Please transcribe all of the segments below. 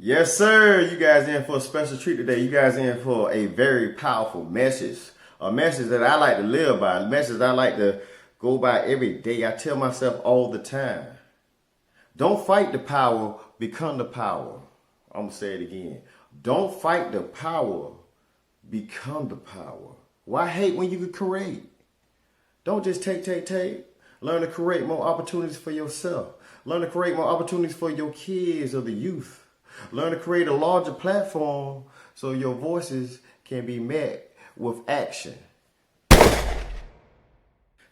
Yes, sir. You guys in for a special treat today. You guys in for a very powerful message. A message that I like to live by. A message that I like to go by every day. I tell myself all the time. Don't fight the power, become the power. I'm going to say it again. Don't fight the power, become the power. Why hate when you can create? Don't just take. Learn to create more opportunities for yourself. Learn to create more opportunities for your kids or the youth. Learn to create a larger platform so your voices can be met with action.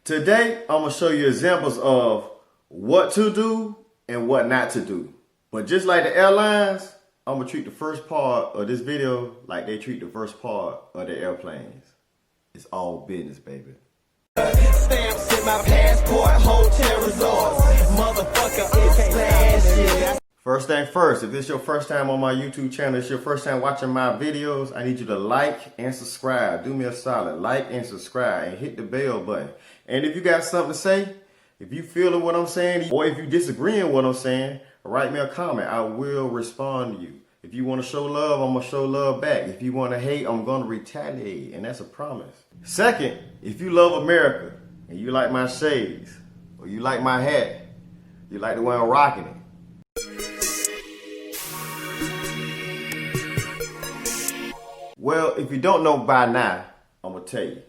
Today, I'm going to show you examples of what to do and what not to do. But just like the airlines, I'm going to treat the first part of this video like they treat the first part of the airplanes. It's all business, baby. Stamps in my passport, hotel resorts. Motherfucker, it's flashing. First thing first, if this is your first time on my YouTube channel, it's your first time watching my videos, I need you to like and subscribe. Do me a solid, like and subscribe and hit the bell button. And if you got something to say, if you feeling what I'm saying, or if you disagreeing with what I'm saying, write me a comment. I will respond to you. If you want to show love, I'm going to show love back. If you want to hate, I'm going to retaliate. And that's a promise. Second, if you love America and you like my shades, or you like my hat, you like the way I'm rocking it. Well, if you don't know by now, I'm going to tell you.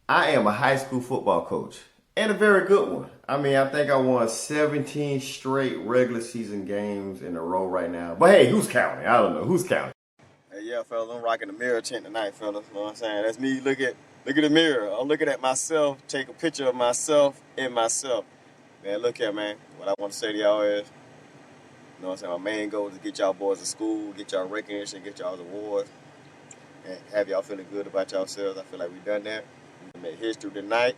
I am a high school football coach. And a very good one. I mean, I think I won 17 straight regular season games in a row right now. But hey, who's counting? I don't know. Who's counting? Hey, yeah, fellas, I'm rocking the mirror tent tonight, fellas. You know what I'm saying? That's me. Look at the mirror. I'm looking at myself, take a picture of myself in myself. Man, look here, man. What I want to say to y'all is, you know what I'm saying? My main goal is to get y'all boys to school, get y'all recognition, get y'all awards, and have y'all feeling good about yourselves. I feel like we've done that. We made history tonight.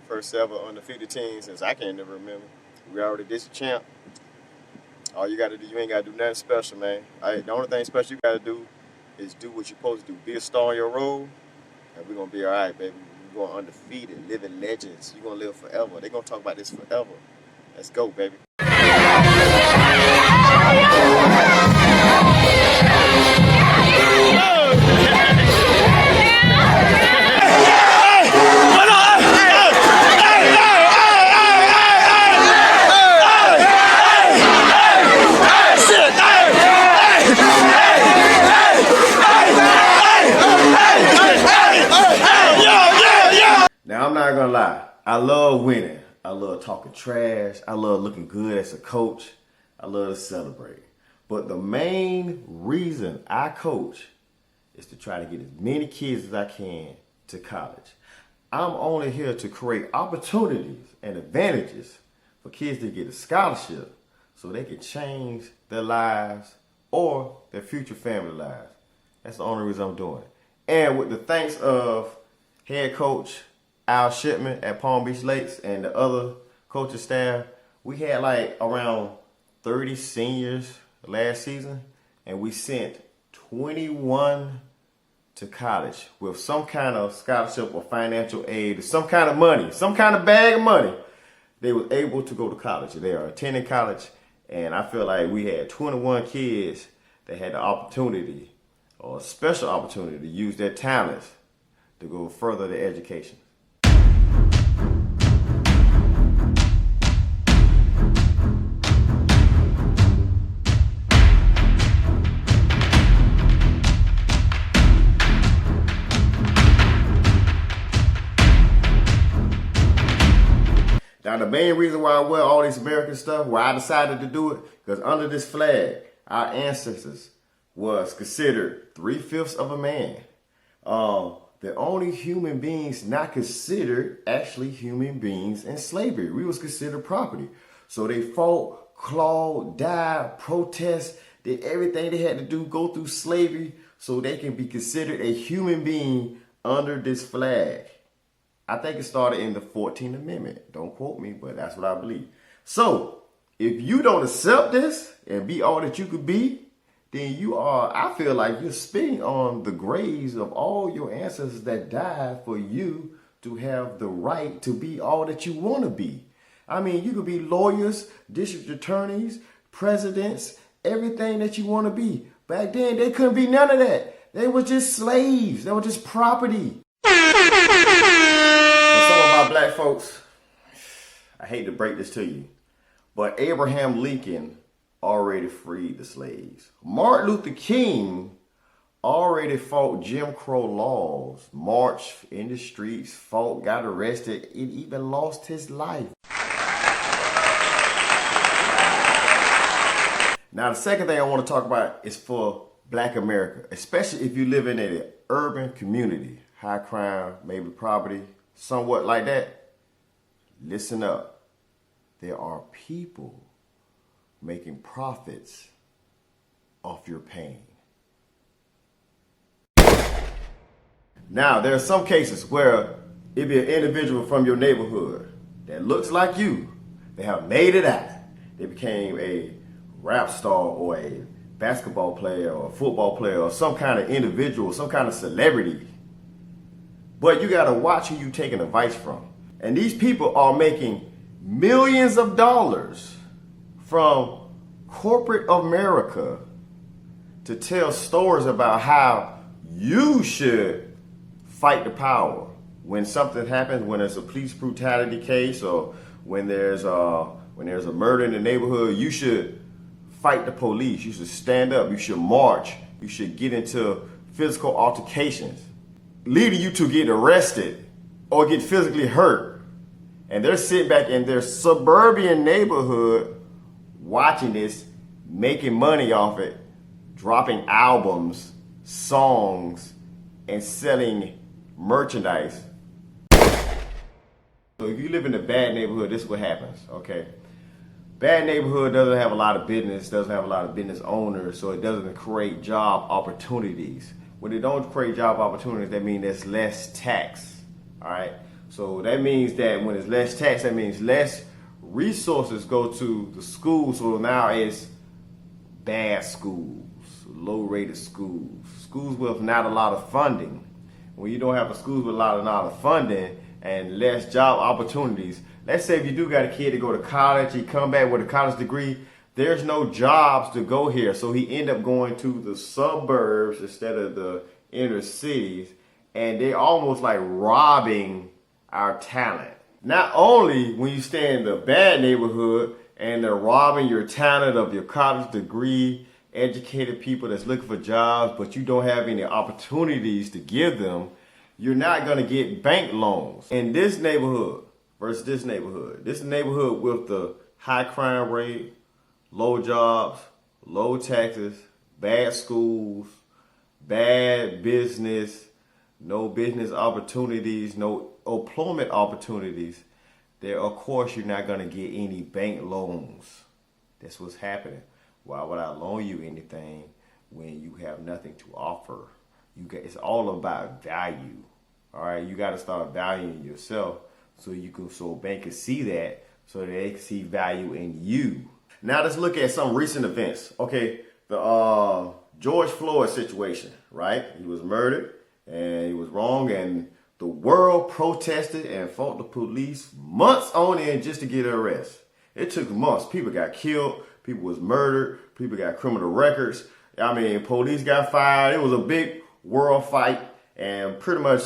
First ever under 50 team since I can't never remember. We already district champ. All you gotta do, you ain't gotta do nothing special, man. The only thing special you gotta do is do what you're supposed to do. Be a star on your road, and we're gonna be all right, baby. We're going undefeated, living legends. You're gonna live forever. They're gonna talk about this forever. Let's go, baby. Now, I'm not gonna lie. I love winning. I love talking trash. I love looking good as a coach. I love to celebrate. But the main reason I coach is to try to get as many kids as I can to college. I'm only here to create opportunities and advantages for kids to get a scholarship so they can change their lives or their future family lives. That's the only reason I'm doing it. And with the thanks of head coach Al Shipman at Palm Beach Lakes and the other coaching staff, we had like around 30 seniors last season, and we sent 21 to college with some kind of scholarship or financial aid or some kind of money, some kind of bag of money. They were able to go to college. They are attending college, and I feel like we had 21 kids that had the opportunity or a special opportunity to use their talents to go further their education. Now, the main reason why I wear all this American stuff, why I decided to do it, because under this flag, our ancestors was considered 3/5 of a man. The only human beings not considered actually human beings in slavery. We was considered property. So they fought, clawed, died, protest, did everything they had to do, go through slavery so they can be considered a human being under this flag. I think it started in the 14th Amendment. Don't quote me, but that's what I believe. So if you don't accept this and be all that you could be, then you are, I feel like you're spitting on the graves of all your ancestors that died for you to have the right to be all that you want to be. I mean, you could be lawyers, district attorneys, presidents, everything that you want to be. Back then, they couldn't be none of that. They were just slaves. They were just property. For some of my black folks, I hate to break this to you, but Abraham Lincoln already freed the slaves. Martin Luther King already fought Jim Crow laws, marched in the streets, fought, got arrested, and even lost his life. Now, the second thing I want to talk about is for Black America, especially if you live in an urban community, high crime, maybe poverty, somewhat like that. Listen up. There are people making profits off your pain. Now, there are some cases where it be an individual from your neighborhood that looks like you. They have made it out. They became a rap star or a basketball player or a football player or some kind of individual, some kind of celebrity. But you got to watch who you taking advice from. And these people are making millions of dollars from corporate America to tell stories about how you should fight the power. When something happens, when there's a police brutality case or when there's a murder in the neighborhood, you should fight the police. You should stand up. You should march. You should get into physical altercations, leading you to get arrested or get physically hurt. And they're sitting back in their suburban neighborhood watching this, making money off it, dropping albums, songs, and selling merchandise. So if you live in a bad neighborhood, this is what happens, okay? Bad neighborhood doesn't have a lot of business, doesn't have a lot of business owners, so it doesn't create job opportunities. When it don't create job opportunities, that means there's less tax, all right? So that means that when it's less tax, that means less resources go to the schools. So now it's bad schools, low-rated schools, schools with not a lot of funding. When you don't have a schools with a lot of funding and less job opportunities, let's say if you do got a kid to go to college, he come back with a college degree, there's no jobs to go here. So he end up going to the suburbs instead of the inner cities, and they're almost like robbing our talent. Not only when you stay in the bad neighborhood and they're robbing your talent of your college degree, educated people that's looking for jobs, but you don't have any opportunities to give them, you're not going to get bank loans. In this neighborhood versus this neighborhood with the high crime rate, low jobs, low taxes, bad schools, bad business, no business opportunities, no employment opportunities, there of course you're not going to get any bank loans. That's what's happening. Why would I loan you anything when you have nothing to offer? It's all about value. All right, you got to start valuing yourself so a bank can see that, so that they can see value in you. Now let's look at some recent events. Okay, the George Floyd situation, right? He was murdered and he was wrong, and the world protested and fought the police months on end just to get an arrest. It took months. People got killed. People was murdered. People got criminal records. I mean, police got fired. It was a big world fight, and pretty much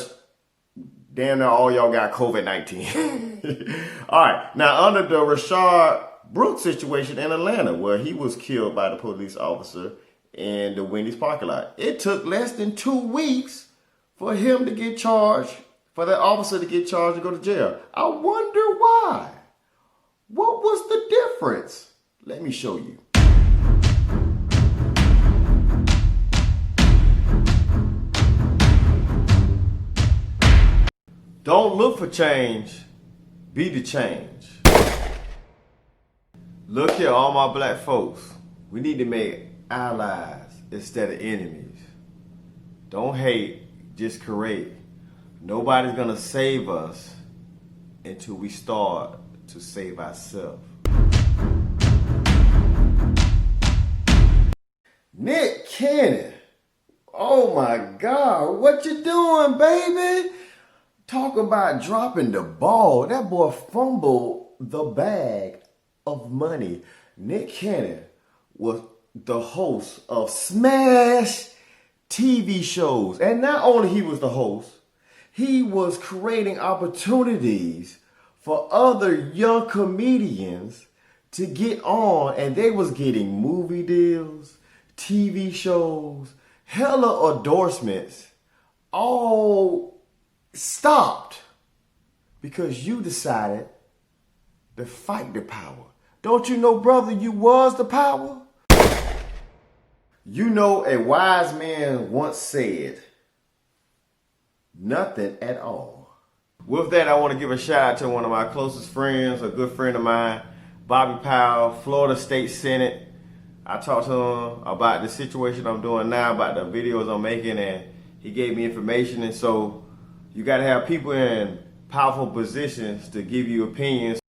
damn near all y'all got COVID-19. All right. Now, under the Rashard Brooks situation in Atlanta, where he was killed by the police officer in the Wendy's parking lot, it took less than 2 weeks for him to get charged, for that officer to get charged and go to jail. I wonder why. What was the difference? Let me show you. Don't look for change, be the change. Look here, all my black folks. We need to make allies instead of enemies. Don't hate, just create. Nobody's gonna save us until we start to save ourselves. Nick Cannon, oh my God, what you doing, baby? Talk about dropping the ball. That boy fumbled the bag of money. Nick Cannon was the host of smash TV shows. And not only he was the host, he was creating opportunities for other young comedians to get on, and they was getting movie deals, TV shows, hella endorsements, all stopped because you decided to fight the power. Don't you know, brother, you was the power? You know, a wise man once said, nothing at all. With that, I want to give a shout out to one of my closest friends, a good friend of mine, Bobby Powell, Florida State Senate. I talked to him about the situation I'm doing now, about the videos I'm making, and he gave me information. And so you got to have people in powerful positions to give you opinions.